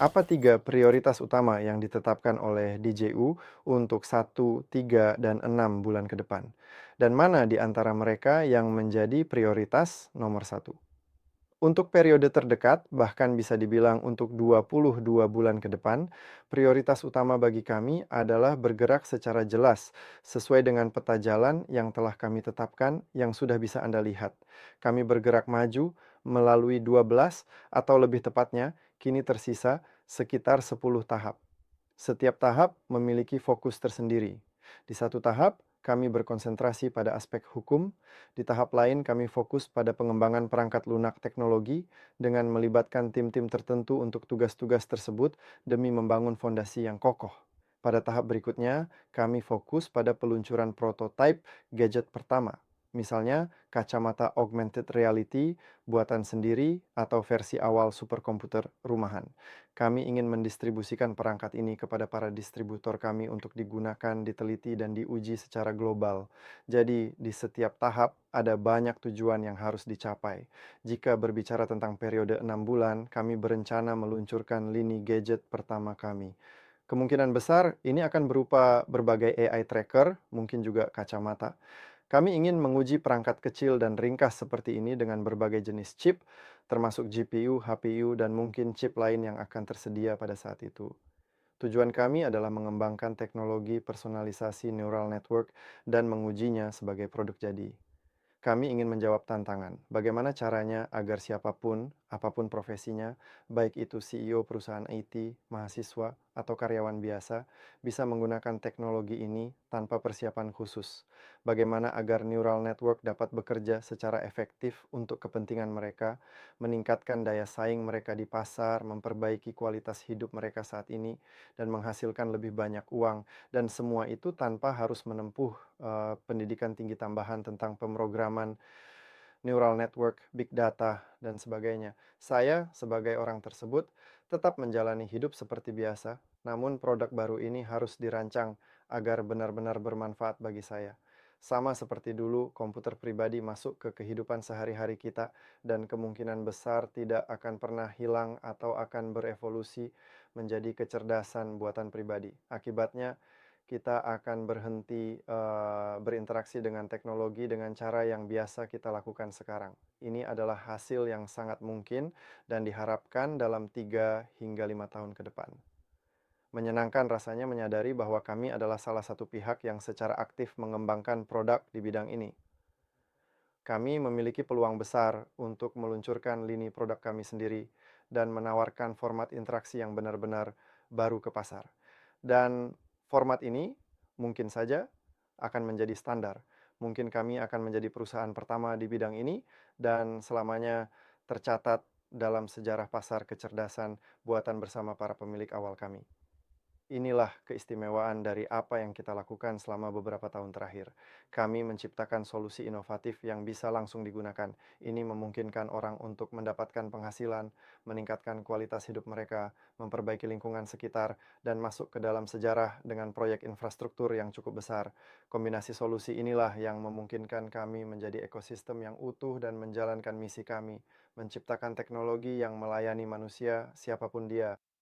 Apa 3 prioritas utama yang ditetapkan oleh DJU untuk 1, 3, dan 6 bulan ke depan? Dan mana di antara mereka yang menjadi prioritas nomor satu? Untuk periode terdekat, bahkan bisa dibilang untuk 22 bulan ke depan, prioritas utama bagi kami adalah bergerak secara jelas sesuai dengan peta jalan yang telah kami tetapkan yang sudah bisa Anda lihat. Kami bergerak maju melalui 12 atau lebih tepatnya kini tersisa sekitar 10 tahap. Setiap tahap memiliki fokus tersendiri. Di satu tahap, kami berkonsentrasi pada aspek hukum. Di tahap lain, kami fokus pada pengembangan perangkat lunak teknologi dengan melibatkan tim-tim tertentu untuk tugas-tugas tersebut demi membangun fondasi yang kokoh. Pada tahap berikutnya, kami fokus pada peluncuran prototipe gadget pertama. Misalnya, kacamata augmented reality, buatan sendiri, atau versi awal superkomputer rumahan. Kami ingin mendistribusikan perangkat ini kepada para distributor kami untuk digunakan, diteliti, dan diuji secara global. Jadi, di setiap tahap ada banyak tujuan yang harus dicapai. Jika berbicara tentang periode 6 bulan, kami berencana meluncurkan lini gadget pertama kami. Kemungkinan besar ini akan berupa berbagai AI tracker, mungkin juga kacamata. Kami ingin menguji perangkat kecil dan ringkas seperti ini dengan berbagai jenis chip, termasuk GPU, CPU, dan mungkin chip lain yang akan tersedia pada saat itu. Tujuan kami adalah mengembangkan teknologi personalisasi neural network dan mengujinya sebagai produk jadi. Kami ingin menjawab tantangan. Bagaimana caranya agar siapapun, apapun profesinya, baik itu CEO perusahaan IT, mahasiswa, atau karyawan biasa, bisa menggunakan teknologi ini tanpa persiapan khusus. Bagaimana agar neural network dapat bekerja secara efektif untuk kepentingan mereka, meningkatkan daya saing mereka di pasar, memperbaiki kualitas hidup mereka saat ini, dan menghasilkan lebih banyak uang. Dan semua itu tanpa harus menempuh pendidikan tinggi tambahan tentang pemrograman neural network, big data, dan sebagainya. Saya, sebagai orang tersebut, tetap menjalani hidup seperti biasa, namun produk baru ini harus dirancang agar benar-benar bermanfaat bagi saya. Sama seperti dulu, komputer pribadi masuk ke kehidupan sehari-hari kita dan kemungkinan besar tidak akan pernah hilang atau akan berevolusi menjadi kecerdasan buatan pribadi. Akibatnya, kita akan berhenti berinteraksi dengan teknologi dengan cara yang biasa kita lakukan sekarang. Ini adalah hasil yang sangat mungkin dan diharapkan dalam 3 hingga 5 tahun ke depan. Menyenangkan rasanya menyadari bahwa kami adalah salah satu pihak yang secara aktif mengembangkan produk di bidang ini. Kami memiliki peluang besar untuk meluncurkan lini produk kami sendiri dan menawarkan format interaksi yang benar-benar baru ke pasar. Dan format ini mungkin saja akan menjadi standar. Mungkin kami akan menjadi perusahaan pertama di bidang ini dan selamanya tercatat dalam sejarah pasar kecerdasan buatan bersama para pemilik awal kami. Inilah keistimewaan dari apa yang kita lakukan selama beberapa tahun terakhir. Kami menciptakan solusi inovatif yang bisa langsung digunakan. Ini memungkinkan orang untuk mendapatkan penghasilan, meningkatkan kualitas hidup mereka, memperbaiki lingkungan sekitar, dan masuk ke dalam sejarah dengan proyek infrastruktur yang cukup besar. Kombinasi solusi inilah yang memungkinkan kami menjadi ekosistem yang utuh dan menjalankan misi kami, menciptakan teknologi yang melayani manusia siapapun dia.